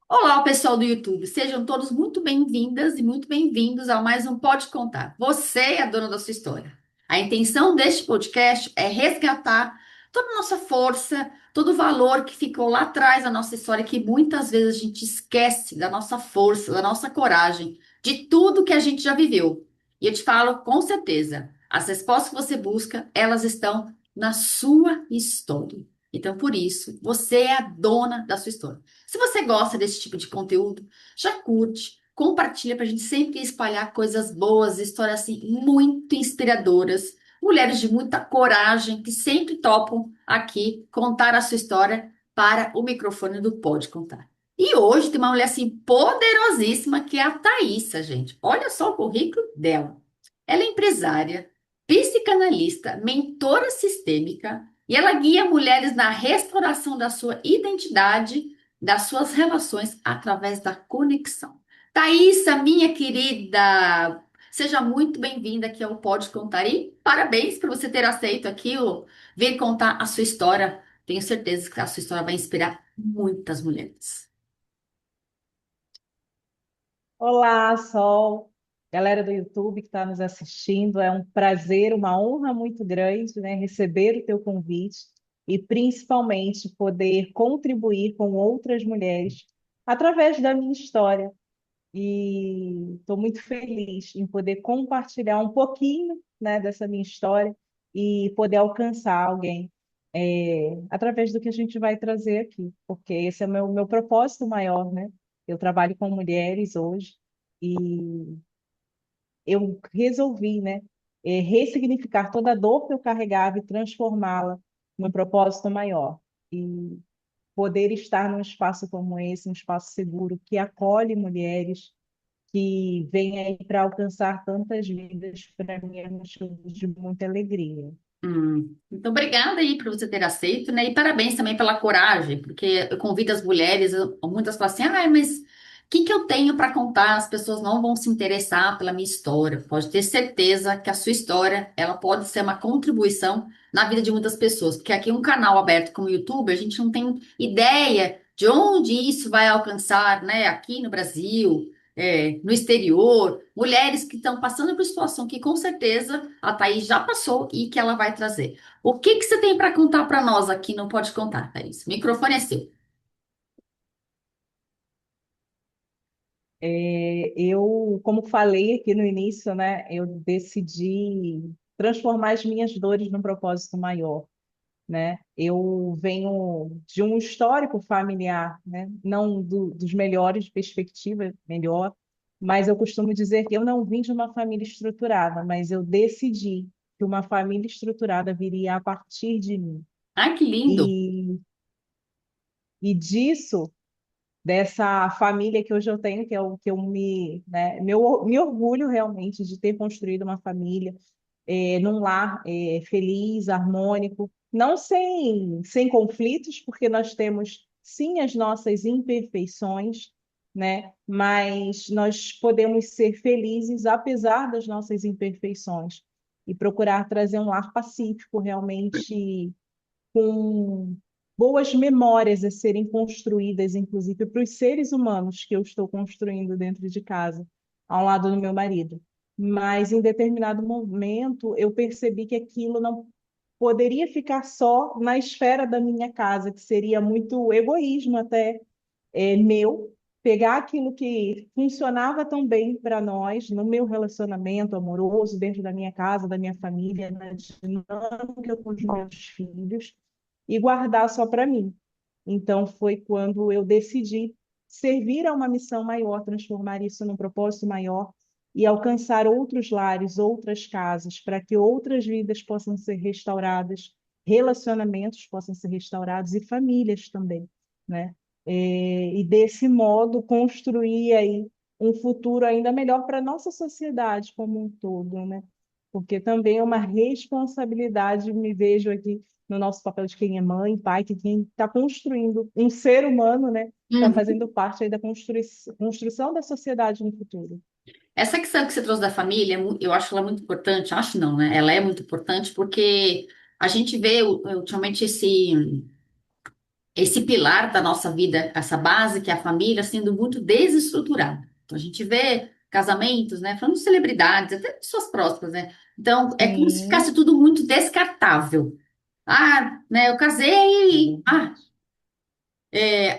Olá, pessoal do YouTube, sejam todos muito bem-vindas e muito bem-vindos a mais um Pode Contar. Você é a dona da sua história. A intenção deste podcast é resgatar toda a nossa força, todo o valor que ficou lá atrás da nossa história, que muitas vezes a gente esquece da nossa força, da nossa coragem, de tudo que a gente já viveu. E eu te falo com certeza, as respostas que você busca, elas estão na sua história. Então, por isso, você é a dona da sua história. Se você gosta desse tipo de conteúdo, já curte, compartilha para a gente sempre espalhar coisas boas, histórias assim muito inspiradoras, mulheres de muita coragem que sempre topam aqui contar a sua história para o microfone do Pode Contar. E hoje tem uma mulher assim poderosíssima que é a Thaísa, gente. Olha só o currículo dela. Ela é empresária, psicanalista, mentora sistêmica e ela guia mulheres na restauração da sua identidade, das suas relações através da conexão. Thaísa, minha querida, seja muito bem-vinda aqui ao Pode Contar e parabéns por você ter aceito aqui o vir contar a sua história. Tenho certeza que a sua história vai inspirar muitas mulheres. Olá, Sol, galera do YouTube que está nos assistindo. É um prazer, uma honra muito grande, né, receber o teu convite e principalmente poder contribuir com outras mulheres através da minha história. E estou muito feliz em poder compartilhar um pouquinho, né, dessa minha história e poder alcançar alguém através do que a gente vai trazer aqui, porque esse é o meu propósito maior, né? Eu trabalho com mulheres hoje e eu resolvi, né, ressignificar toda a dor que eu carregava e transformá-la num propósito maior. E poder estar num espaço como esse, um espaço seguro que acolhe mulheres, que vem aí para alcançar tantas vidas, para mim é motivo de muita alegria. Então, obrigada aí por você ter aceito, né? E parabéns também pela coragem, porque eu convido as mulheres, muitas falam assim, ah, mas o que que eu tenho para contar? As pessoas não vão se interessar pela minha história. Pode ter certeza que a sua história, ela pode ser uma contribuição na vida de muitas pessoas, porque aqui um canal aberto como o YouTube, a gente não tem ideia de onde isso vai alcançar, né? Aqui no Brasil, no exterior, mulheres que estão passando por situação que com certeza a Thaís já passou e que ela vai trazer. O que que você tem para contar para nós aqui? Não pode contar, Thaís. O microfone é seu. Eu, como falei aqui no início, né, eu decidi transformar as minhas dores num propósito maior, né? Eu venho de um histórico familiar, né? Não dos melhores, perspectiva melhor, mas eu costumo dizer que eu não vim de uma família estruturada, mas eu decidi que uma família estruturada viria a partir de mim. Ai, que lindo. E, e disso, dessa família que hoje eu tenho, que é o que eu me orgulho realmente de ter construído uma família num lar feliz, harmônico, não sem conflitos, porque nós temos sim as nossas imperfeições, né? Mas nós podemos ser felizes apesar das nossas imperfeições e procurar trazer um lar pacífico, realmente com boas memórias a serem construídas, inclusive para os seres humanos que eu estou construindo dentro de casa, ao lado do meu marido. Mas em determinado momento eu percebi que aquilo não poderia ficar só na esfera da minha casa, que seria muito egoísmo até meu, pegar aquilo que funcionava tão bem para nós, no meu relacionamento amoroso, dentro da minha casa, da minha família, na dinâmica com os meus filhos, e guardar só para mim. Então, foi quando eu decidi servir a uma missão maior, transformar isso num propósito maior e alcançar outros lares, outras casas, para que outras vidas possam ser restauradas, relacionamentos possam ser restaurados e famílias também, né? E desse modo construir aí um futuro ainda melhor para a nossa sociedade como um todo, né? Porque também é uma responsabilidade, me vejo aqui no nosso papel de quem é mãe, pai, que quem está construindo um ser humano, né? Está Uhum. fazendo parte aí da construção da sociedade no futuro. Essa questão que você trouxe da família, eu acho ela muito importante. Acho não, né? Ela é muito importante porque a gente vê ultimamente esse esse pilar da nossa vida, essa base que é a família, sendo muito desestruturada. Então a gente vê casamentos, né, falando de celebridades, até pessoas próximas, né? Então é como se ficasse Sim, tudo muito descartável. Ah, né, eu é casei, verdade.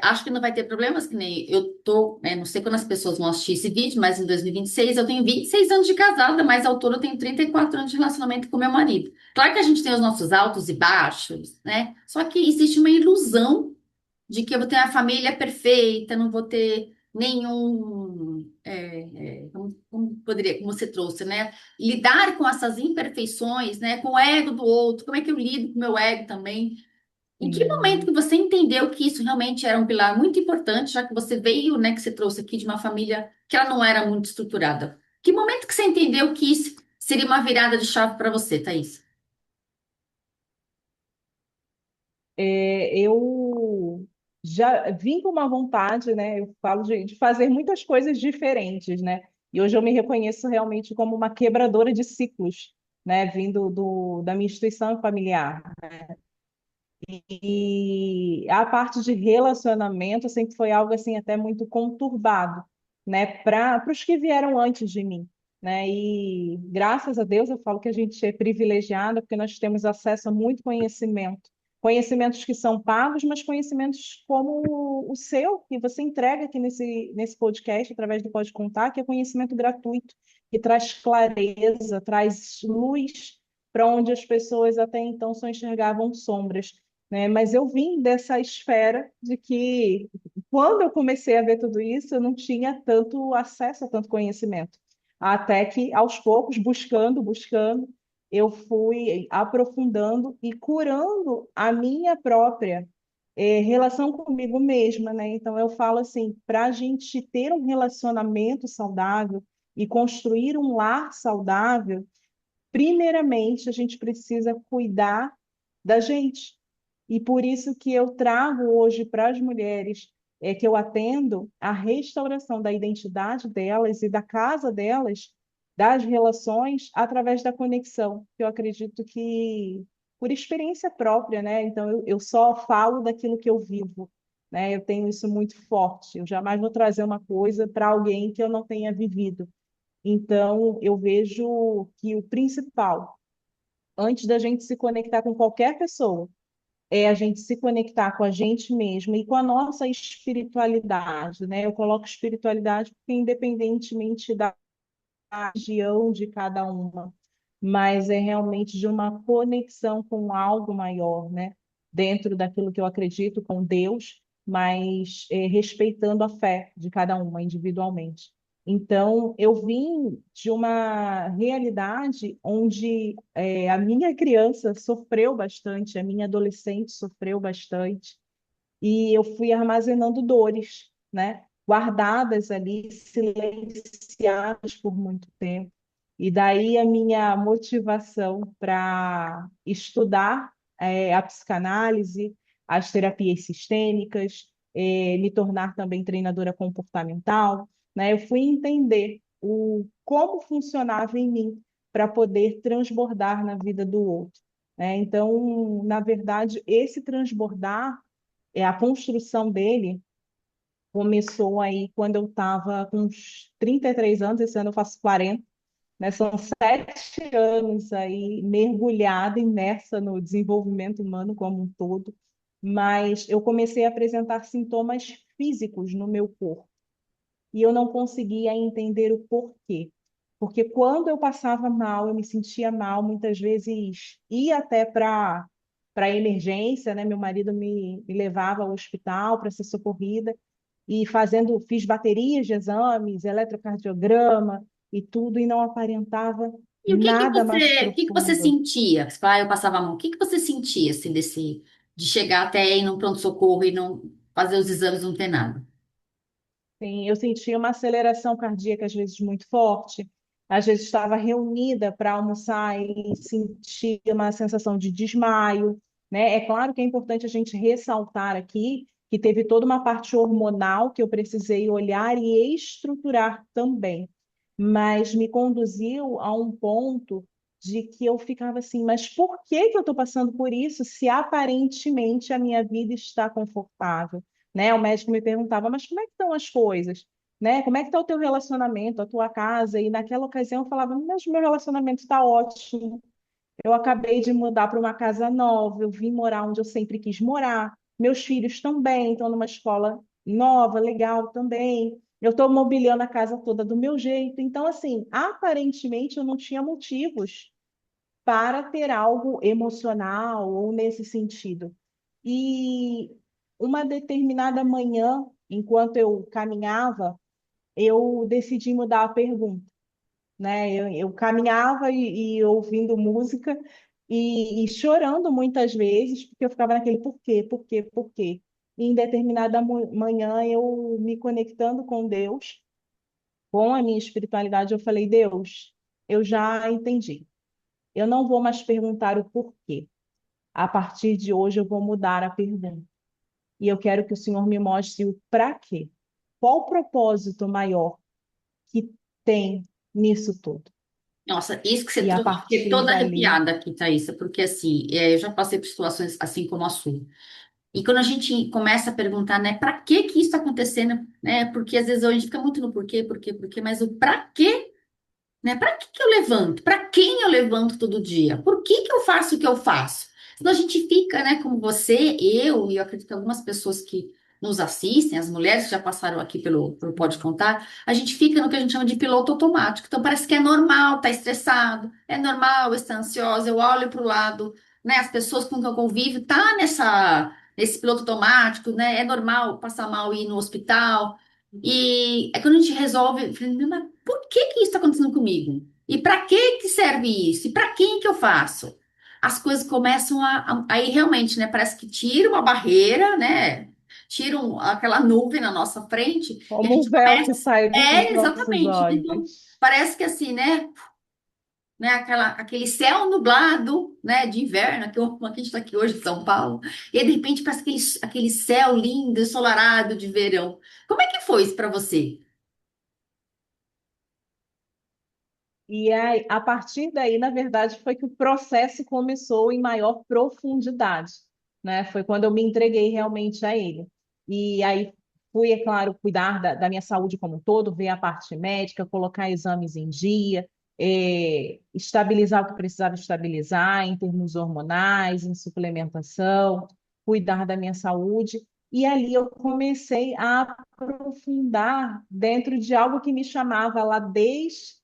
acho que não vai ter problemas, que nem eu tô, não sei quando as pessoas vão assistir esse vídeo, mas em 2026 eu tenho 26 anos de casada, mas ao todo eu tenho 34 anos de relacionamento com meu marido. Claro que a gente tem os nossos altos e baixos, né? Só que existe uma ilusão de que eu vou ter uma família perfeita, não vou ter nenhum, como poderia, como você trouxe, né? Lidar com essas imperfeições, né? Com o ego do outro, como é que eu lido com o meu ego também? Em que momento Sim. que você entendeu que isso realmente era um pilar muito importante, já que você veio, né, que você trouxe aqui de uma família que ela não era muito estruturada? Que momento que você entendeu que isso seria uma virada de chave para você, Thaís? Eu já vim com uma vontade, né? Eu falo de fazer muitas coisas diferentes, né? E hoje eu me reconheço realmente como uma quebradora de ciclos, né? Vindo da minha instituição familiar. E a parte de relacionamento sempre foi algo assim até muito conturbado, né, para os que vieram antes de mim, né? E graças a Deus eu falo que a gente é privilegiada porque nós temos acesso a muito conhecimento, conhecimentos que são pagos, mas conhecimentos como o seu que você entrega aqui nesse podcast através do Pode Contar, que é conhecimento gratuito, que traz clareza, traz luz para onde as pessoas até então só enxergavam sombras, né? Mas eu vim dessa esfera de que, quando eu comecei a ver tudo isso, eu não tinha tanto acesso a tanto conhecimento. Até que, aos poucos, buscando, eu fui aprofundando e curando a minha própria relação comigo mesma, né? Então, eu falo assim, para a gente ter um relacionamento saudável e construir um lar saudável, primeiramente, a gente precisa cuidar da gente. E por isso que eu trago hoje para as mulheres que eu atendo a restauração da identidade delas e da casa delas, das relações, através da conexão, que eu acredito que, por experiência própria, né? Então, eu só falo daquilo que eu vivo, né? Eu tenho isso muito forte. Eu jamais vou trazer uma coisa para alguém que eu não tenha vivido. Então, eu vejo que o principal, antes da gente se conectar com qualquer pessoa, é a gente se conectar com a gente mesmo e com a nossa espiritualidade, né? Eu coloco espiritualidade porque independentemente da região de cada uma, mas é realmente de uma conexão com algo maior, né? Dentro daquilo que eu acredito, com Deus, mas respeitando a fé de cada uma individualmente. Então, eu vim de uma realidade onde a minha criança sofreu bastante, a minha adolescente sofreu bastante, e eu fui armazenando dores, né? Guardadas ali, silenciadas por muito tempo. E daí a minha motivação para estudar a psicanálise, as terapias sistêmicas, me tornar também treinadora comportamental, né? Eu fui entender como funcionava em mim para poder transbordar na vida do outro, né? Então, na verdade, esse transbordar a construção dele começou aí quando eu estava com uns 33 anos, esse ano eu faço 40, né? São 7 anos aí mergulhada, imersa no desenvolvimento humano como um todo, mas eu comecei a apresentar sintomas físicos no meu corpo e eu não conseguia entender o porquê. Porque quando eu passava mal, eu me sentia mal, muitas vezes ia até para emergência, né? Meu marido me levava ao hospital para ser socorrida e fiz baterias de exames, eletrocardiograma e tudo, e não aparentava E nada mais o que que você profundo. sentia? Você fala, eu passava a mão. O que que você sentia, assim, de chegar até ir no pronto-socorro e não fazer os exames, não ter nada? Sim, eu sentia uma aceleração cardíaca às vezes muito forte. Às vezes estava reunida para almoçar e sentia uma sensação de desmaio, né? É claro que é importante a gente ressaltar aqui que teve toda uma parte hormonal que eu precisei olhar e estruturar também, mas me conduziu a um ponto de que eu ficava assim, mas por que que eu estou passando por isso se aparentemente a minha vida está confortável, né? O médico me perguntava, mas como é que estão as coisas, né? Como é que está o teu relacionamento, a tua casa? E naquela ocasião eu falava, mas meu relacionamento está ótimo. Eu acabei de mudar para uma casa nova, eu vim morar onde eu sempre quis morar. Meus filhos também estão numa escola nova, legal também. Eu estou mobiliando a casa toda do meu jeito. Então, assim, aparentemente eu não tinha motivos para ter algo emocional ou nesse sentido. E uma determinada manhã, enquanto eu caminhava, eu decidi mudar a pergunta, né? Eu caminhava e ouvindo música e chorando muitas vezes, porque eu ficava naquele por quê, por quê, por quê. E em determinada manhã, eu me conectando com Deus, com a minha espiritualidade, eu falei, Deus, eu já entendi. Eu não vou mais perguntar o porquê. A partir de hoje, eu vou mudar a pergunta. E eu quero que o Senhor me mostre o para quê. Qual o propósito maior que tem nisso tudo? Nossa, isso que você E a trouxe, eu fiquei partir toda dali, arrepiada aqui, Thaisa, porque assim, eu já passei por situações assim como a sua. E quando a gente começa a perguntar, né, para que que isso está acontecendo, né? Porque às vezes a gente fica muito no porquê, mas o para quê, né? Para que que eu levanto? Para quem eu levanto todo dia? Por que que eu faço o que eu faço? Senão a gente fica, né, como você, eu e eu acredito que algumas pessoas que nos assistem, as mulheres que já passaram aqui pelo Pode Contar, a gente fica no que a gente chama de piloto automático. Então parece que é normal estar estressado, é normal estar ansioso. Eu olho para o lado, né, as pessoas com quem eu convivo tá nesse piloto automático, né? É normal passar mal e ir no hospital. E é quando a gente resolve, eu falei, mas por que que isso está acontecendo comigo? E para que que serve isso? E para quem que eu faço? As coisas começam aí realmente, né? Parece que tira uma barreira, né? Tiram aquela nuvem na nossa frente e a como um gente véu que começa. sai dos É, nossos exatamente. Então, olhos. parece que assim, né? Aquele céu nublado, né? De inverno, como a gente está aqui hoje em São Paulo, e aí, de repente parece aquele céu lindo, ensolarado de verão. Como é que foi isso para você? E aí, a partir daí, na verdade, foi que o processo começou em maior profundidade, né? Foi quando eu me entreguei realmente a ele. E aí fui, é claro, cuidar da minha saúde como um todo, ver a parte médica, colocar exames em dia, estabilizar o que precisava estabilizar em termos hormonais, em suplementação, cuidar da minha saúde. E ali eu comecei a aprofundar dentro de algo que me chamava lá desde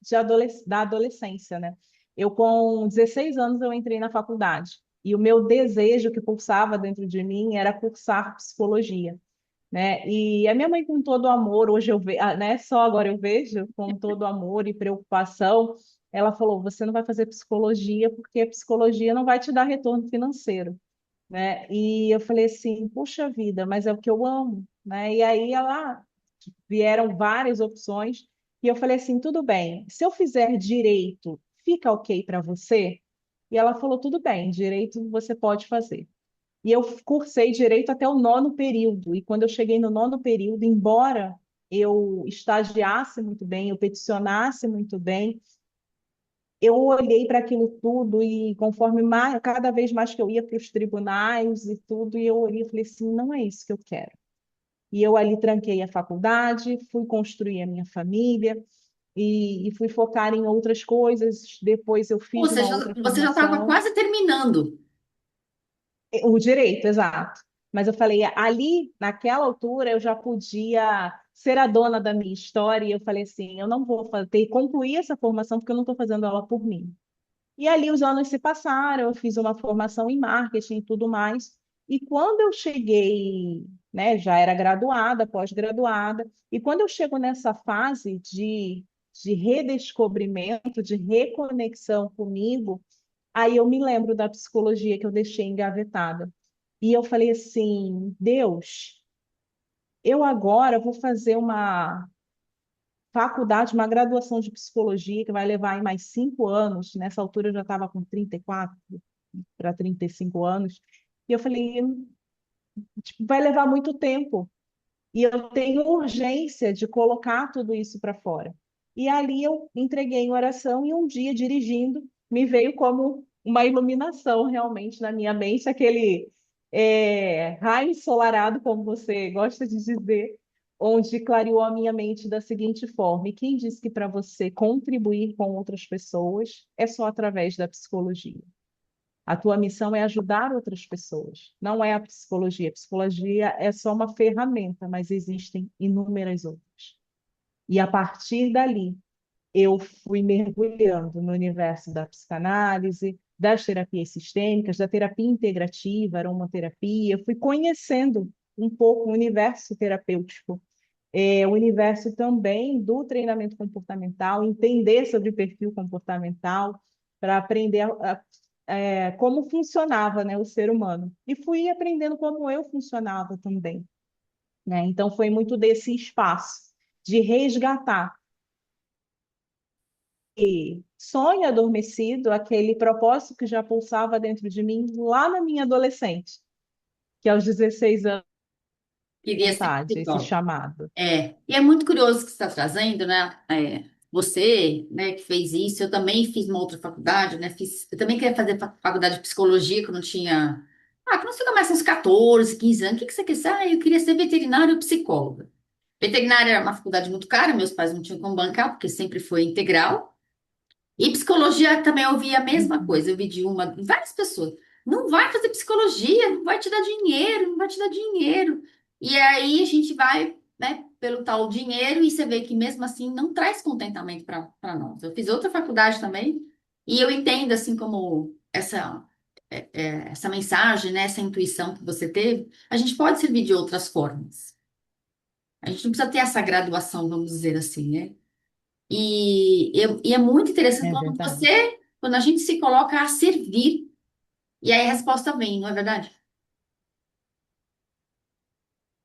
da adolescência, né? Eu, com 16 anos, eu entrei na faculdade. E o meu desejo que pulsava dentro de mim era cursar psicologia, né? E a minha mãe, com todo amor, hoje eu vejo, né? Só agora eu vejo, com todo amor e preocupação, ela falou: você não vai fazer psicologia porque a psicologia não vai te dar retorno financeiro, né? E eu falei assim, puxa vida, mas é o que eu amo, né? E aí ela vieram várias opções e eu falei assim, tudo bem, se eu fizer direito, fica ok para você? E ela falou, tudo bem, direito você pode fazer. E eu cursei direito até o nono período. E quando eu cheguei no nono período, embora eu estagiasse muito bem, eu peticionasse muito bem, eu olhei para aquilo tudo e conforme mais, cada vez mais que eu ia para os tribunais e tudo, e eu olhei e falei assim, não é isso que eu quero. E eu ali tranquei a faculdade, fui construir a minha família e fui focar em outras coisas. Depois eu Ou fiz uma seja, outra você já estava formação, quase terminando. o direito, exato. Mas eu falei, ali, naquela altura, eu já podia ser a dona da minha história, e eu falei assim, eu não vou fazer, concluir essa formação porque eu não estou fazendo ela por mim. E ali os anos se passaram, eu fiz uma formação em marketing e tudo mais. E quando eu cheguei, né, já era graduada, pós-graduada, e quando eu chego nessa fase de redescobrimento, de reconexão comigo, aí eu me lembro da psicologia que eu deixei engavetada. E eu falei assim, Deus, eu agora vou fazer uma faculdade, uma graduação de psicologia que vai levar aí mais 5 anos. Nessa altura eu já estava com 34 para 35 anos. E eu falei, tipo, vai levar muito tempo. E eu tenho urgência de colocar tudo isso para fora. E ali eu entreguei em oração e um dia dirigindo, me veio como uma iluminação realmente na minha mente, aquele raio ensolarado, como você gosta de dizer, onde clareou a minha mente da seguinte forma: e quem disse que para você contribuir com outras pessoas é só através da psicologia? A tua missão é ajudar outras pessoas, não é a psicologia. A psicologia é só uma ferramenta, mas existem inúmeras outras. E a partir dali, eu fui mergulhando no universo da psicanálise, das terapias sistêmicas, da terapia integrativa, aromaterapia. Eu fui conhecendo um pouco o universo terapêutico, o universo também do treinamento comportamental, entender sobre perfil comportamental, para aprender como funcionava, né, o ser humano. E fui aprendendo como eu funcionava também, né? Então foi muito desse espaço de resgatar e sonho adormecido, aquele propósito que já pulsava dentro de mim lá na minha adolescente, que aos 16 anos, Queria ser vontade, esse psicóloga. chamado. E é muito curioso o que você está trazendo, né? Você, né, que fez isso, eu também fiz uma outra faculdade, né? Eu também queria fazer faculdade de psicologia, quando eu tinha. Quando você começa uns 14, 15 anos, o que que você quer ser? Eu queria ser veterinária ou psicóloga. Veterinária era uma faculdade muito cara, meus pais não tinham como bancar, porque sempre foi integral. E psicologia também eu ouvi a mesma Uhum. coisa, eu vi de várias pessoas. Não vai fazer psicologia, não vai te dar dinheiro, não vai te dar dinheiro. E aí a gente vai, né, pelo tal dinheiro e você vê que mesmo assim não traz contentamento para nós. Eu fiz outra faculdade também e eu entendo assim como essa mensagem, né, essa intuição que você teve, a gente pode servir de outras formas. A gente não precisa ter essa graduação, vamos dizer assim, né? E é muito interessante É quando verdade. quando a gente se coloca a servir, e aí a resposta vem, não é verdade?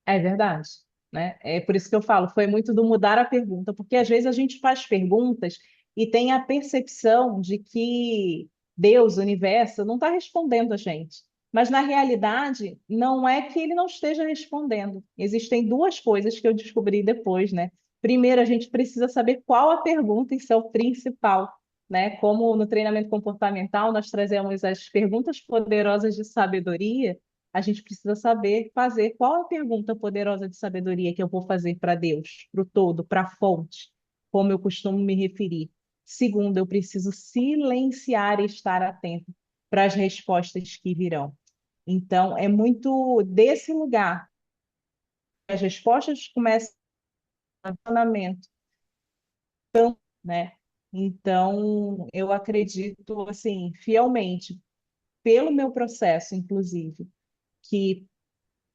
É verdade, né? É por isso que eu falo, foi muito do mudar a pergunta, porque às vezes a gente faz perguntas e tem a percepção de que Deus, o universo, não está respondendo a gente. Mas na realidade, não é que ele não esteja respondendo. Existem duas coisas que eu descobri depois, né? Primeiro, a gente precisa saber qual a pergunta, isso é o principal, né? Como no treinamento comportamental nós trazemos as perguntas poderosas de sabedoria, a gente precisa saber fazer qual a pergunta poderosa de sabedoria que eu vou fazer para Deus, para o todo, para a fonte, como eu costumo me referir. Segundo, eu preciso silenciar e estar atento para as respostas que virão. Então, é muito desse lugar que as respostas começam no relacionamento, né? Então, eu acredito, assim, fielmente, pelo meu processo, inclusive, que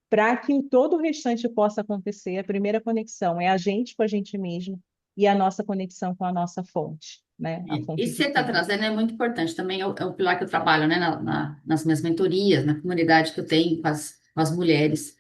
para que todo o restante possa acontecer, a primeira conexão é a gente com a gente mesmo e a nossa conexão com a nossa fonte, né? A fonte Isso que de você está tudo. trazendo é muito importante. Também é o pilar que eu trabalho, né, nas minhas mentorias, na comunidade que eu tenho com as mulheres.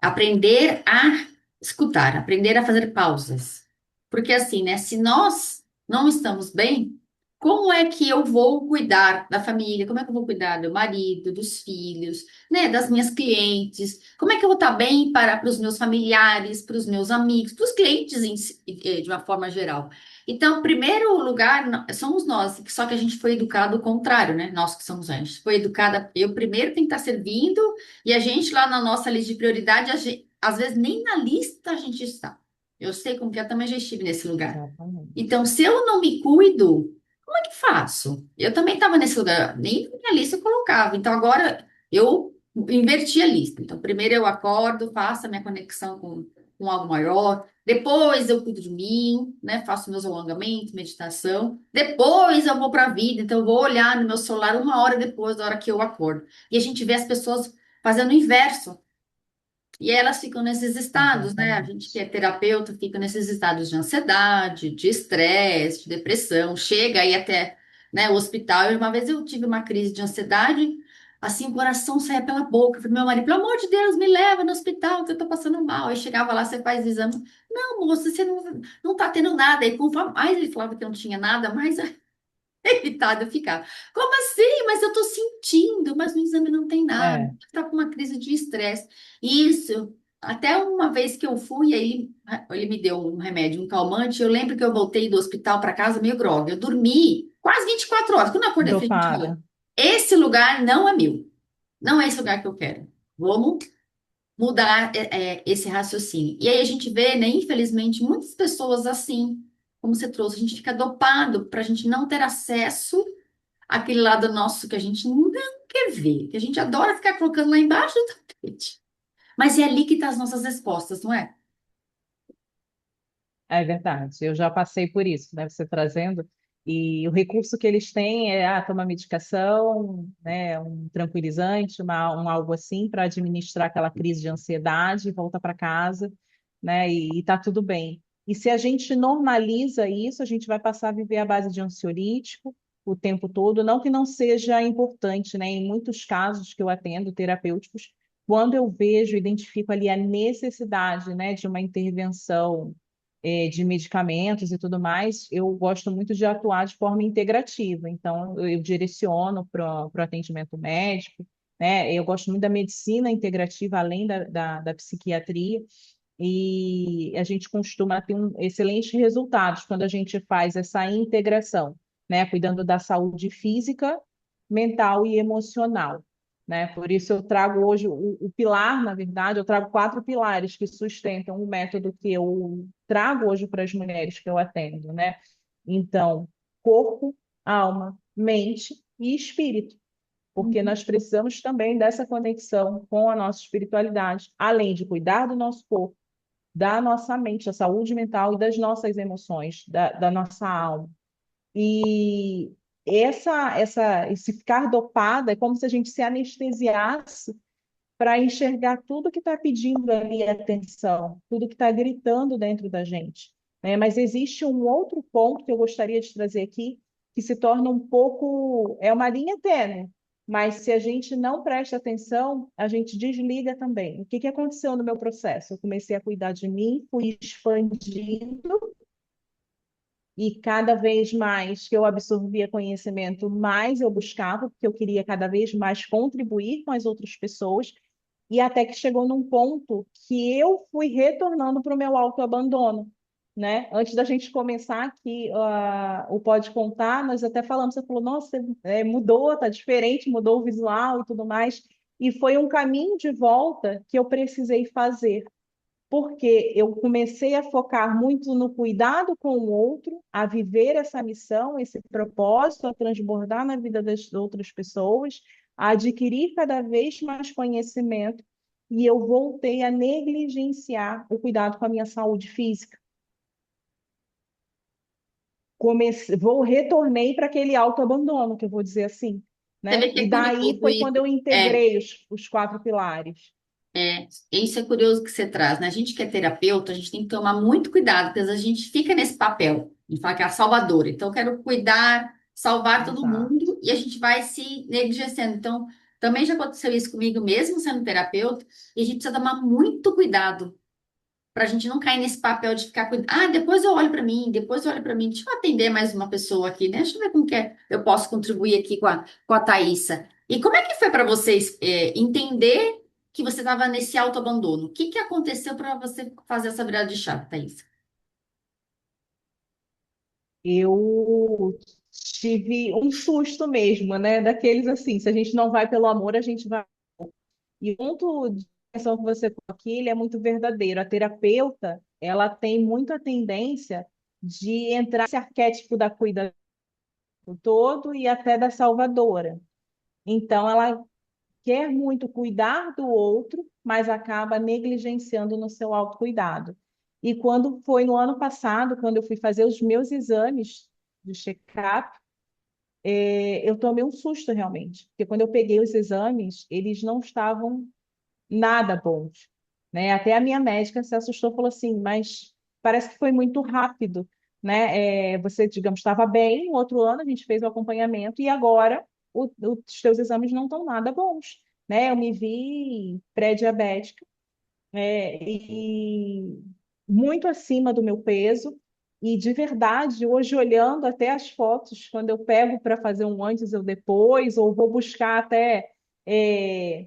Aprender a escutar, aprender a fazer pausas. Porque assim, né, se nós não estamos bem, como é que eu vou cuidar da família? Como é que eu vou cuidar do marido, dos filhos, né, das minhas clientes? Como é que eu vou estar bem para os meus familiares, para os meus amigos, para os clientes de uma forma geral? Então, primeiro lugar, somos nós, só que a gente foi educado ao contrário, né? Nós que somos anjos. Foi educada, eu primeiro tenho que estar servindo, e a gente lá na nossa lista de prioridade, às vezes nem na lista a gente está. Eu sei como que eu também já estive nesse lugar. Exatamente. Então, se eu não me cuido, como é que faço? Eu também estava nesse lugar, nem na minha lista eu colocava. Então, agora eu inverti a lista. Então, primeiro eu acordo, faço a minha conexão com algo maior. Depois eu cuido de mim, né? Faço meus alongamentos, meditação. Depois eu vou para a vida. Então, eu vou olhar no meu celular uma hora depois da hora que eu acordo. E a gente vê as pessoas fazendo o inverso. E elas ficam nesses estados, né? A gente que Exatamente. é terapeuta fica nesses estados de ansiedade, de estresse, de depressão, chega aí até, né, o hospital. E uma vez eu tive uma crise de ansiedade, assim, o coração saía pela boca. Eu falei, meu marido, pelo amor de Deus, me leva no hospital, que eu tô passando mal. Aí chegava lá, você faz exame. Não, moça, você não tá tendo nada. E conforme mais ele falava que eu não tinha nada, mais irritada eu ficava. Como assim? Mas eu tô sentindo, mas no exame não tem nada. É, Tá com uma crise de estresse. Isso. Até uma vez que eu fui, aí ele me deu um remédio, um calmante. Eu lembro que eu voltei do hospital para casa meio grogue. Eu dormi. quase 24 horas. Quando eu acordei, eu falei, gente, olha, Dopada. esse lugar não é meu. Não é esse lugar que eu quero. Vamos mudar esse raciocínio. E aí a gente vê, né, infelizmente, muitas pessoas assim, como você trouxe, a gente fica dopado para a gente não ter acesso àquele lado nosso que a gente não quer ver, que a gente adora ficar colocando lá embaixo do tapete. Mas é ali que estão as nossas respostas, não é? É verdade, eu já passei por isso, né? Você trazendo, e o recurso que eles têm é tomar medicação, né? Um tranquilizante, um algo assim, para administrar aquela crise de ansiedade, volta para casa, né? E tá tudo bem. E se a gente normaliza isso, a gente vai passar a viver à base de ansiolítico o tempo todo, não que não seja importante, né? Em muitos casos que eu atendo terapêuticos, quando eu vejo, identifico ali a necessidade, né, de uma intervenção de medicamentos e tudo mais, eu gosto muito de atuar de forma integrativa. Então, eu direciono para o atendimento médico, né? Eu gosto muito da medicina integrativa, além da psiquiatria, e a gente costuma ter excelentes resultados quando a gente faz essa integração, né? Cuidando da saúde física, mental e emocional. Né? Por isso eu trago hoje o pilar, na verdade, eu trago quatro pilares que sustentam o método que eu trago hoje para as mulheres que eu atendo, né? Então, corpo, alma, mente e espírito, porque Uhum. nós precisamos também dessa conexão com a nossa espiritualidade, além de cuidar do nosso corpo, da nossa mente, da saúde mental e das nossas emoções, da nossa alma. E esse ficar dopada é como se a gente se anestesiasse para enxergar tudo que está pedindo ali atenção, tudo que está gritando dentro da gente. Né? Mas existe um outro ponto que eu gostaria de trazer aqui, que se torna um pouco, é uma linha tênue, mas se a gente não presta atenção, a gente desliga também. O que que aconteceu no meu processo? Eu comecei a cuidar de mim, fui expandindo, e cada vez mais que eu absorvia conhecimento, mais eu buscava, porque eu queria cada vez mais contribuir com as outras pessoas, e até que chegou num ponto que eu fui retornando para o meu autoabandono, né? Antes da gente começar aqui o Pode Contar, nós até falamos, você falou, nossa, mudou, tá diferente, mudou o visual e tudo mais, e foi um caminho de volta que eu precisei fazer, porque eu comecei a focar muito no cuidado com o outro, a viver essa missão, esse propósito, a transbordar na vida das outras pessoas, a adquirir cada vez mais conhecimento, e eu voltei a negligenciar o cuidado com a minha saúde física. Retornei para aquele autoabandono, que eu vou dizer assim, Você né? vê que E é daí curioso foi quando isso. eu integrei os quatro pilares. Isso é curioso que você traz, né? A gente que é terapeuta, a gente tem que tomar muito cuidado, porque às vezes a gente fica nesse papel, a gente fala que é a salvadora. Então, eu quero cuidar, salvar todo Exato. mundo, e a gente vai se negligenciando. Então, também já aconteceu isso comigo, mesmo sendo terapeuta, e a gente precisa tomar muito cuidado para a gente não cair nesse papel de ficar cuidando. Ah, depois eu olho para mim, depois eu olho para mim. Deixa eu atender mais uma pessoa aqui, né? Deixa eu ver como que eu posso contribuir aqui com a Thaísa. E como é que foi para vocês entender que você estava nesse autoabandono? O que que aconteceu para você fazer essa virada de chave, Thaísa? Eu tive um susto mesmo, né? Daqueles assim, se a gente não vai pelo amor, a gente vai. E o ponto de atenção que você colocou aqui, ele é muito verdadeiro. A terapeuta, ela tem muita tendência de entrar nesse arquétipo da cuidadora do todo e até da salvadora. Então, ela quer muito cuidar do outro, mas acaba negligenciando no seu autocuidado. E quando foi no ano passado, quando eu fui fazer os meus exames de check-up, eu tomei um susto realmente, porque quando eu peguei os exames, eles não estavam nada bons, né? Até a minha médica se assustou, falou assim, mas parece que foi muito rápido, né? Você, digamos, estava bem, no outro ano a gente fez o acompanhamento e agora os teus exames não estão nada bons, né? Eu me vi pré-diabética, e muito acima do meu peso. E de verdade, hoje olhando até as fotos, quando eu pego para fazer um antes ou depois, ou vou buscar até é,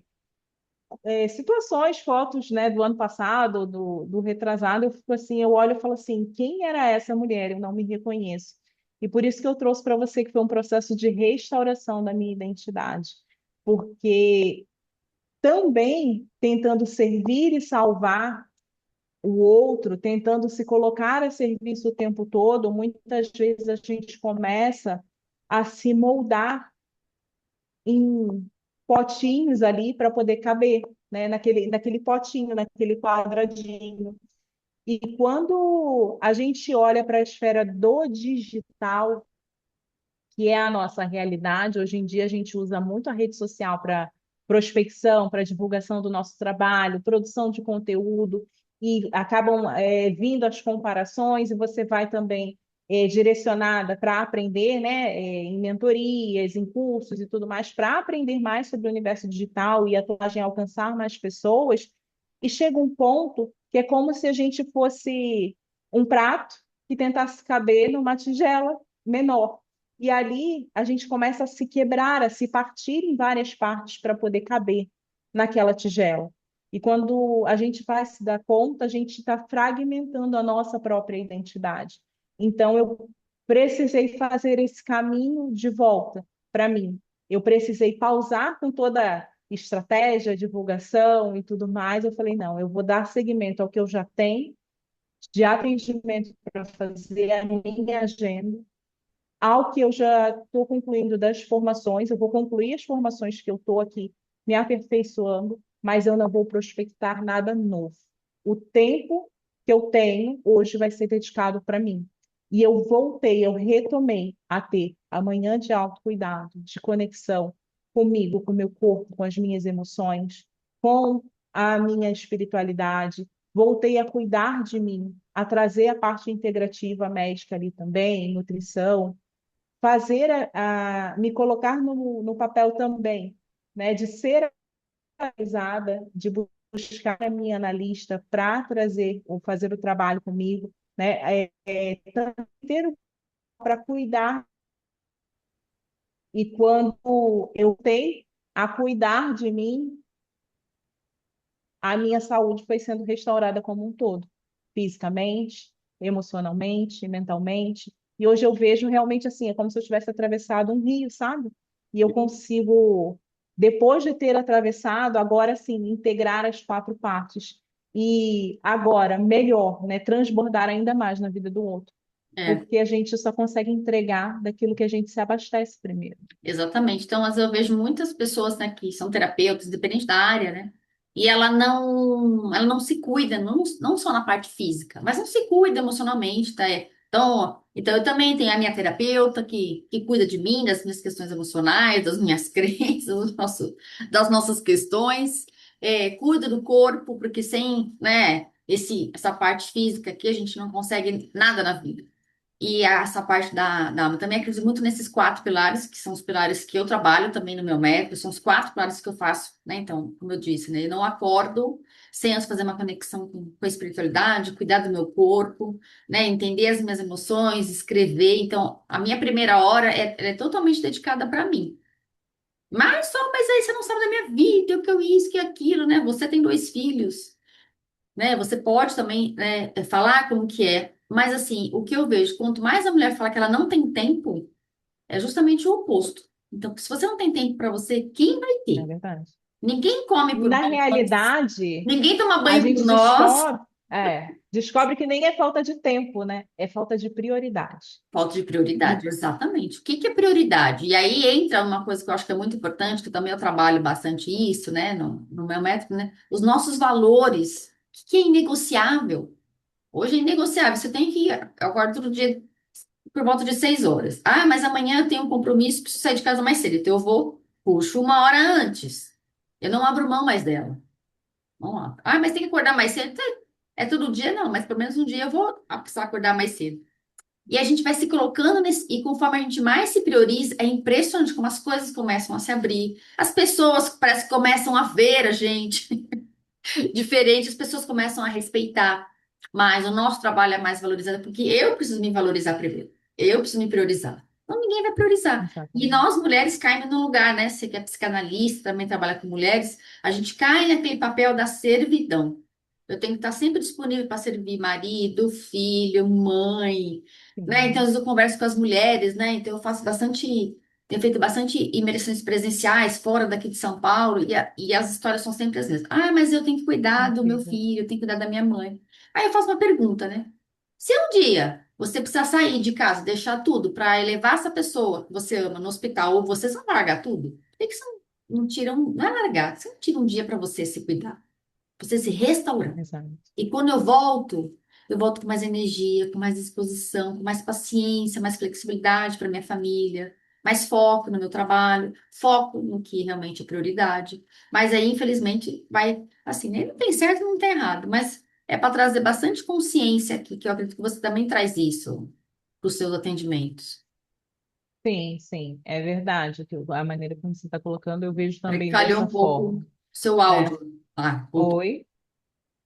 situações, fotos, né, do ano passado, do retrasado, eu fico assim, eu olho e falo assim, quem era essa mulher? Eu não me reconheço. E por isso que eu trouxe para você que foi um processo de restauração da minha identidade, porque também tentando servir e salvar o outro, tentando se colocar a serviço o tempo todo, muitas vezes a gente começa a se moldar em potinhos ali para poder caber, né? Naquele potinho, naquele quadradinho. E quando a gente olha para a esfera do digital, que é a nossa realidade, hoje em dia a gente usa muito a rede social para prospecção, para divulgação do nosso trabalho, produção de conteúdo, e acabam vindo as comparações, e você vai também direcionada para aprender, né, em mentorias, em cursos e tudo mais, para aprender mais sobre o universo digital e atuar em alcançar mais pessoas, e chega um ponto que é como se a gente fosse um prato que tentasse caber numa tigela menor. E ali a gente começa a se quebrar, a se partir em várias partes para poder caber naquela tigela. E quando a gente vai se dar conta, a gente está fragmentando a nossa própria identidade. Então, eu precisei fazer esse caminho de volta para mim. Eu precisei pausar com toda a estratégia, divulgação e tudo mais. Eu falei, não, eu vou dar seguimento ao que eu já tenho de atendimento para fazer a minha agenda ao que eu já estou concluindo das formações, eu vou concluir as formações que eu estou aqui me aperfeiçoando, mas eu não vou prospectar nada novo. O tempo que eu tenho hoje vai ser dedicado para mim. E eu retomei a ter amanhã de autocuidado, de conexão comigo, com o meu corpo, com as minhas emoções, com a minha espiritualidade. Voltei a cuidar de mim, a trazer a parte integrativa médica ali também, nutrição, fazer me colocar no papel também, né, de ser analisada, de buscar a minha analista para trazer ou fazer o trabalho comigo, né, ter para cuidar. E quando eu tenho a cuidar de mim, a minha saúde foi sendo restaurada como um todo, fisicamente, emocionalmente, mentalmente. E hoje eu vejo realmente assim, é como se eu tivesse atravessado um rio, sabe? E eu consigo, depois de ter atravessado, agora sim, integrar as quatro partes. E agora, melhor, né? Transbordar ainda mais na vida do outro. É, Porque a gente só consegue entregar daquilo que a gente se abastece primeiro. exatamente. Então, às vezes eu vejo muitas pessoas, né, que são terapeutas, independente da área, né? E ela não se cuida, não só na parte física, mas não se cuida emocionalmente, tá? Então eu também tenho a minha terapeuta que cuida de mim, das minhas questões emocionais, das minhas crenças, das nossas questões, cuida do corpo, porque sem, né, essa parte física aqui a gente não consegue nada na vida. E essa parte da alma também acredito muito nesses quatro pilares, que são os pilares que eu trabalho também no meu método, são os quatro pilares que eu faço, né? Então, como eu disse, né? Eu não acordo sem antes fazer uma conexão com a espiritualidade, cuidar do meu corpo, né? Entender as minhas emoções, escrever. Então, a minha primeira hora ela é totalmente dedicada para mim. Mas aí você não sabe da minha vida, o que eu isso, que aquilo, né? Você tem dois filhos, né? Você pode também, né, falar como que é, mas assim, o que eu vejo, quanto mais a mulher fala que ela não tem tempo, é justamente o oposto. Então, se você não tem tempo para você, quem vai É ter? verdade. Ninguém come por Na nós, realidade, ninguém toma a banho por gente nós. descobre que nem é falta de tempo, né? É falta de prioridade. Falta de E prioridade, exatamente. O que que é prioridade? E aí entra uma coisa que eu acho que é muito importante, que também eu trabalho bastante isso, né, no meu método, né? Os nossos valores. O que que é inegociável? Hoje é inegociável. Você tem que. Eu acordo todo dia por volta de 6 horas. Ah, mas amanhã eu tenho um compromisso, preciso sair de casa mais cedo. Então eu vou, puxo uma hora antes. Eu não abro mão mais dela. Vamos lá. Ah, mas tem que acordar mais cedo. É todo dia? Não, mas pelo menos um dia eu vou precisar acordar mais cedo. E a gente vai se colocando nesse. E conforme a gente mais se prioriza, é impressionante como as coisas começam a se abrir. As pessoas parece que começam a ver a gente diferente, as pessoas começam a respeitar mais. O nosso trabalho é mais valorizado, porque eu preciso me valorizar primeiro. Eu preciso me priorizar. Então ninguém vai priorizar. E exatamente. nós mulheres caímos no lugar, né? Você que é psicanalista, também trabalha com mulheres, a gente cai naquele papel da servidão. Eu tenho que estar sempre disponível para servir marido, filho, mãe, né? Então, às Sim, vezes eu converso com as mulheres, né? Então, eu faço bastante, tenho feito bastante imersões presenciais fora daqui de São Paulo e as histórias são sempre as mesmas. Ah, mas eu tenho que cuidar do meu incrível. filho, eu tenho que cuidar da minha mãe. Aí eu faço uma pergunta, né? Se um dia você precisar sair de casa, deixar tudo para levar essa pessoa que você ama no hospital, ou vocês vão largar tudo, por que que você não tira não é largar, você não tira um dia para você se cuidar, pra você se restaurar? Exato. E quando eu volto com mais energia, com mais disposição, com mais paciência, mais flexibilidade para minha família, mais foco no meu trabalho, foco no que realmente é prioridade. Mas aí, infelizmente, vai assim, né? Não tem certo, não tem errado, mas é para trazer bastante consciência aqui, que eu acredito que você também traz isso para os seus atendimentos. Sim, sim, é verdade. A maneira como você está colocando, eu vejo Aí também falhou dessa um pouco forma, seu né? áudio. Ah, voltou. Oi,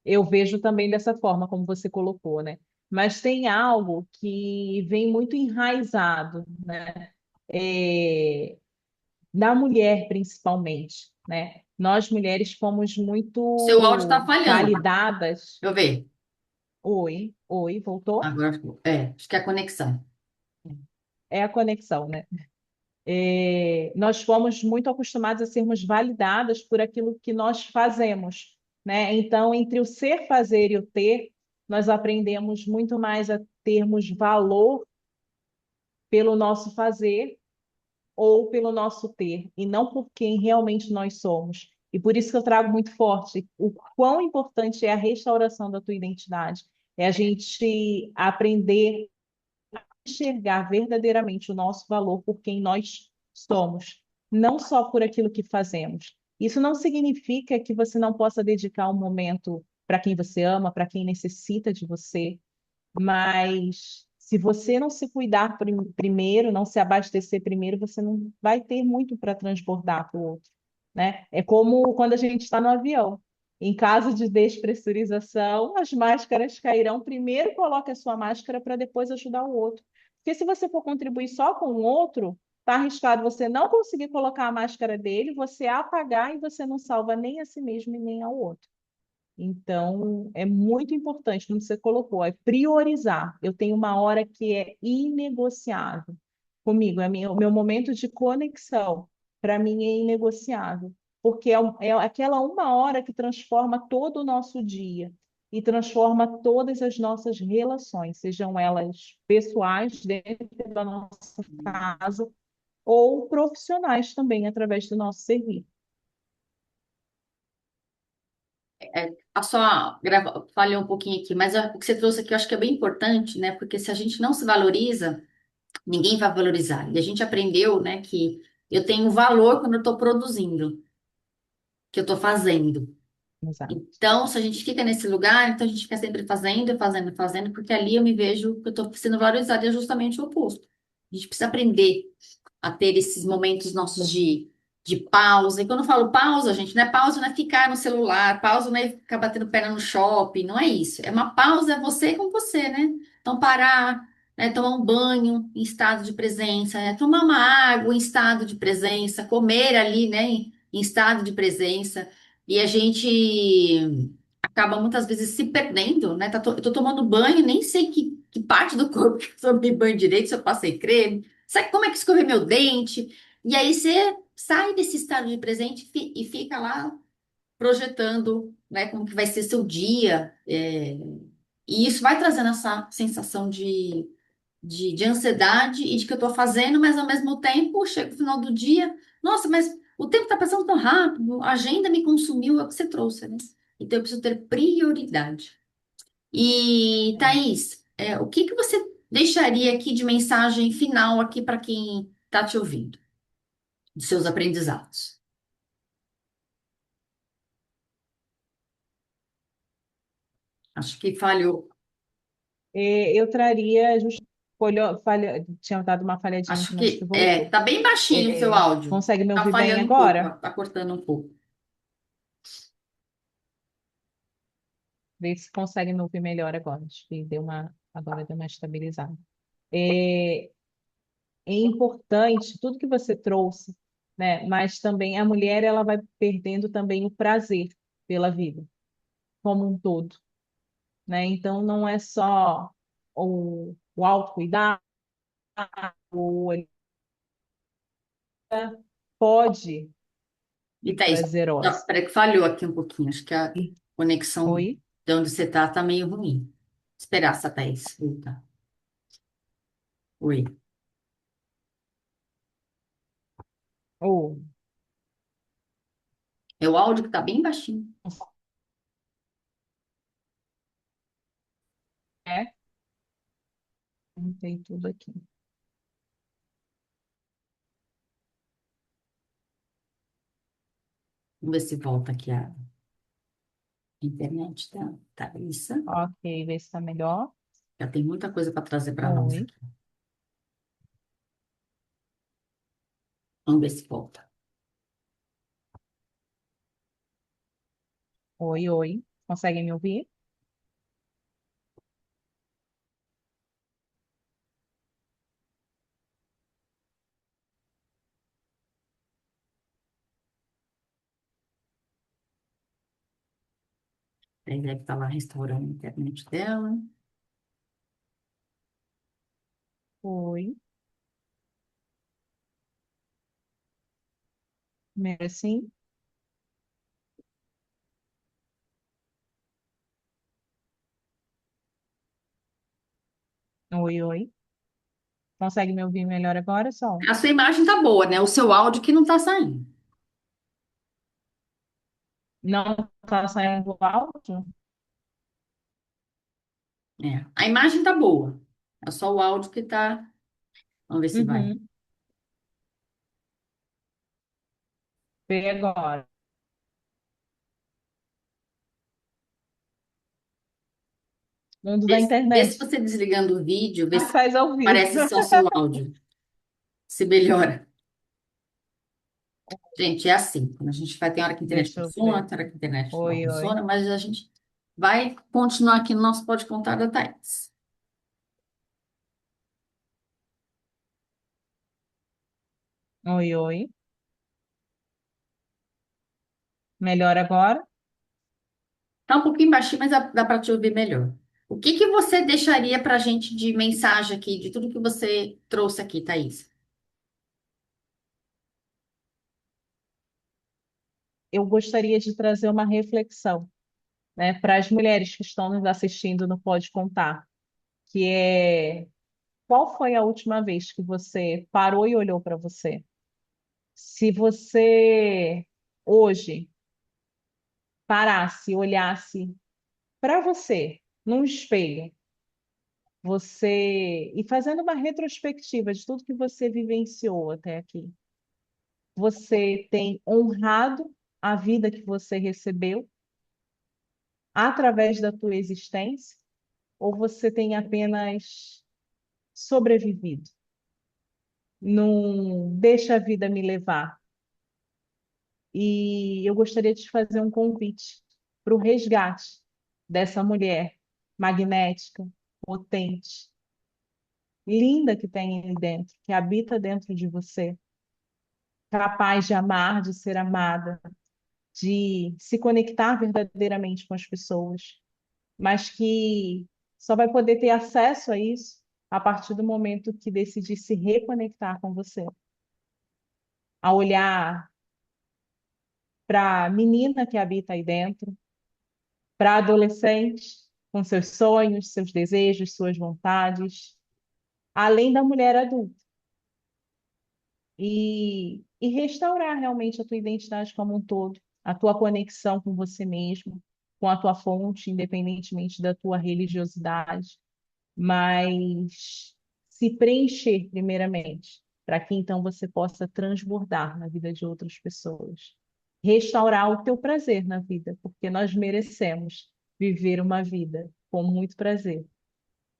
eu vejo também dessa forma como você colocou, né? Mas tem algo que vem muito enraizado, né? É, na mulher, principalmente, né? Nós mulheres fomos Seu áudio está muito falhando. Deixa validadas. eu ver. Oi, oi, voltou? Agora, acho que é a conexão. É a conexão, né? Nós fomos muito acostumados a sermos validadas por aquilo que nós fazemos, né? Então, entre o ser, fazer e o ter, nós aprendemos muito mais a termos valor pelo nosso fazer ou pelo nosso ter, e não por quem realmente nós somos. E por isso que eu trago muito forte o quão importante é a restauração da tua identidade. É a gente aprender enxergar verdadeiramente o nosso valor por quem nós somos, não só por aquilo que fazemos. Isso não significa que você não possa dedicar um momento para quem você ama, para quem necessita de você, mas se você não se cuidar primeiro, não se abastecer primeiro, você não vai ter muito para transbordar para o outro, né? É como quando a gente está no avião. Em caso de despressurização, as máscaras cairão. Primeiro coloque a sua máscara para depois ajudar o outro. Porque se você for contribuir só com o outro, está arriscado você não conseguir colocar a máscara dele, você apagar e você não salva nem a si mesmo e nem ao outro. Então, é muito importante, como você colocou, é priorizar. Eu tenho uma hora que é inegociável comigo, o meu momento de conexão, para mim é inegociável, porque é aquela uma hora que transforma todo o nosso dia e transforma todas as nossas relações, sejam elas pessoais, dentro da nossa casa, ou profissionais também, através do nosso serviço. A sua falhou um pouquinho aqui, mas o que você trouxe aqui eu acho que é bem importante, né? Porque se a gente não se valoriza, ninguém vai valorizar. E a gente aprendeu, né, que eu tenho valor quando eu estou produzindo, que eu estou fazendo. Exato. Então, se a gente fica nesse lugar, então a gente fica sempre fazendo, fazendo, fazendo, porque ali eu me vejo que eu estou sendo valorizada, e é justamente o oposto. A gente precisa aprender a ter esses momentos nossos de pausa. E quando eu falo pausa, gente, não é ficar no celular, pausa não é ficar batendo perna no shopping, não é isso. É uma pausa, é você com você, né? Então, parar, né, tomar um banho em estado de presença, né, tomar uma água em estado de presença, comer ali, né, em estado de presença. E a gente acaba muitas vezes se perdendo, né? Eu tô tomando banho, nem sei que parte do corpo que eu tomei banho direito, se eu passei creme. Sabe como é que escorreu meu dente? E aí você sai desse estado de presente e fica lá projetando, né, como que vai ser seu dia. E isso vai trazendo essa sensação de ansiedade e de que eu estou fazendo, mas ao mesmo tempo, chega o final do dia, nossa, mas o tempo está passando tão rápido, a agenda me consumiu, é o que você trouxe, né? Então eu preciso ter prioridade. E, Thaís, o que que você deixaria aqui de mensagem final aqui para quem está te ouvindo? Dos seus aprendizados. Acho que falhou. Eu traria, tinha dado uma falhadinha Acho aqui, mas que que voltou. tá bem baixinho o seu É, áudio. consegue me Tá ouvir bem falhando um pouco, agora? tá cortando um pouco. Vê se consegue me ouvir melhor agora. Acho que agora deu uma estabilizada. É, é importante tudo que você trouxe, né? Mas também a mulher ela vai perdendo também o prazer pela vida. como um todo, né? Então, não é só o autocuidado, o ele pode E Thaís, prazerosa. peraí que falhou aqui um pouquinho. Acho que a conexão Oi? de onde você tá meio ruim. Esperar essa Thaís voltar. Oi. Ou, É o áudio que tá bem baixinho. é, não tem tudo aqui. Vamos ver se volta aqui a internet da Thaís. Ok, vê se está melhor. Já tem muita coisa para trazer para nós Oi, aqui. Vamos ver se volta. oi, oi. Conseguem me ouvir? Aí deve estar lá restaurando a internet dela. Oi, melhor assim? Oi, oi. Consegue me ouvir melhor agora, Sol? A sua imagem tá boa, né? O seu áudio que não tá saindo. Não está saindo áudio? É. A imagem tá boa. É só o áudio que tá. Vamos ver se vai. Uhum. Vê agora. Mundo da Vê se internet. você desligando o vídeo, vê se Faz ao vivo. parece só seu áudio. Se melhora. Gente, é assim. Quando a gente vai, tem hora que a internet Deixa eu funciona, ver. tem hora que a internet não Oi, oi. funciona, mas a gente vai continuar aqui no nosso Pode Contar da Thaís. Oi, oi. Melhor agora? Tá um pouquinho baixinho, mas dá para te ouvir melhor. O que que você deixaria para a gente de mensagem aqui, de tudo que você trouxe aqui, Thaís? Eu gostaria de trazer uma reflexão, né, para as mulheres que estão nos assistindo no Pode Contar, que é qual foi a última vez que você parou e olhou para você? Se você hoje parasse, olhasse para você num espelho, você e fazendo uma retrospectiva de tudo que você vivenciou até aqui, você tem honrado a vida que você recebeu através da tua existência, ou você tem apenas sobrevivido? Não deixa a vida me levar. E eu gostaria de te fazer um convite para o resgate dessa mulher magnética, potente, linda que tem aí dentro, que habita dentro de você, capaz de amar, de ser amada, de se conectar verdadeiramente com as pessoas, mas que só vai poder ter acesso a isso a partir do momento que decidir se reconectar com você, a olhar para a menina que habita aí dentro, para a adolescente, com seus sonhos, seus desejos, suas vontades, além da mulher adulta. E restaurar realmente a tua identidade como um todo, a tua conexão com você mesmo, com a tua fonte, independentemente da tua religiosidade, mas se preencher primeiramente, para que então você possa transbordar na vida de outras pessoas. Restaurar o teu prazer na vida, porque nós merecemos viver uma vida com muito prazer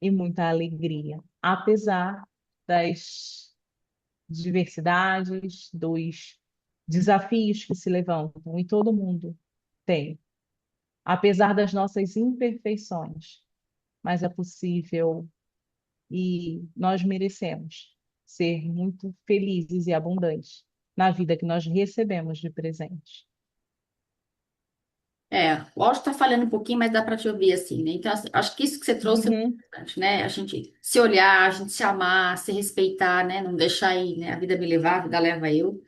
e muita alegria, apesar das diversidades, dos desafios que se levantam, e todo mundo tem, apesar das nossas imperfeições, mas é possível e nós merecemos ser muito felizes e abundantes na vida que nós recebemos de presente. O áudio tá falhando um pouquinho, mas dá para te ouvir assim, né? Então, assim, acho que isso que você trouxe é muito Uhum, importante, né? A gente se olhar, a gente se amar, se respeitar, né? Não deixar aí, né? A vida me levar, a vida leva eu.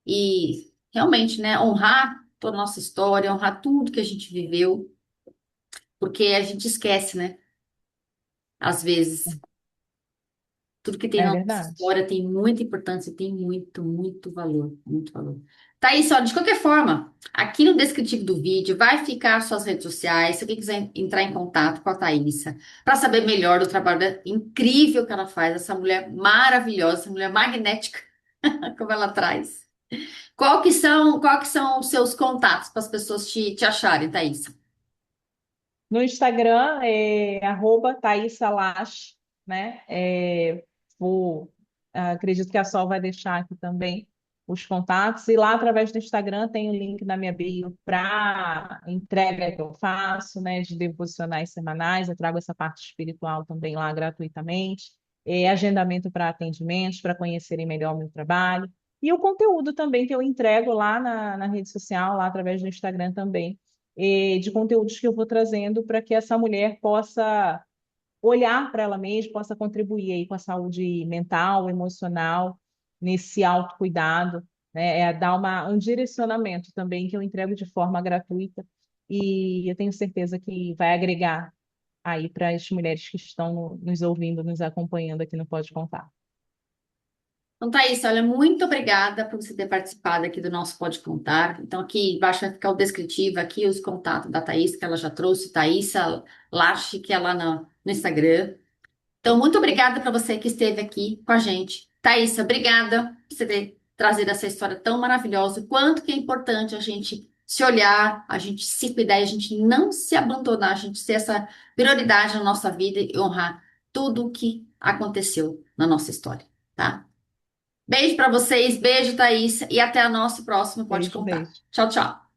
E realmente, né? Honrar toda a nossa história, honrar tudo que a gente viveu, porque a gente esquece, né? Às vezes. Tudo que tem é na nossa verdade. história tem muita importância, tem muito, muito valor, muito valor. Thaís, olha, de qualquer forma, aqui no descritivo do vídeo vai ficar suas redes sociais, se alguém quiser entrar em contato com a Thaísa, para saber melhor do trabalho incrível que ela faz, essa mulher maravilhosa, essa mulher magnética, como ela traz. Qual que são os seus contatos para as pessoas te acharem, Thaís? No Instagram é @ThaísaLache, né? Acredito que a Sol vai deixar aqui também os contatos. E lá, através do Instagram, tem o link na minha bio para entrega que eu faço, né? De devocionais semanais. Eu trago essa parte espiritual também lá gratuitamente. Agendamento para atendimentos, para conhecerem melhor o meu trabalho. E o conteúdo também que eu entrego lá na rede social, lá através do Instagram também de conteúdos que eu vou trazendo para que essa mulher possa olhar para ela mesma, possa contribuir aí com a saúde mental, emocional, nesse autocuidado, né? Dar um direcionamento também que eu entrego de forma gratuita e eu tenho certeza que vai agregar aí para as mulheres que estão nos ouvindo, nos acompanhando aqui no Pode Contar. Então, Thaís, olha, muito obrigada por você ter participado aqui do nosso Pode Contar. Então, aqui embaixo vai ficar o descritivo, aqui os contatos da Thaís, que ela já trouxe, Thaísa Lache, que é lá no Instagram. Então, muito obrigada para você que esteve aqui com a gente. Thaísa, obrigada por você ter trazido essa história tão maravilhosa. O quanto que é importante a gente se olhar, a gente se cuidar e a gente não se abandonar, a gente ter essa prioridade na nossa vida e honrar tudo o que aconteceu na nossa história, tá? Beijo pra vocês, beijo, Thaís, e até a nosso próximo Pode Beijo, Contar. beijo. Tchau, tchau.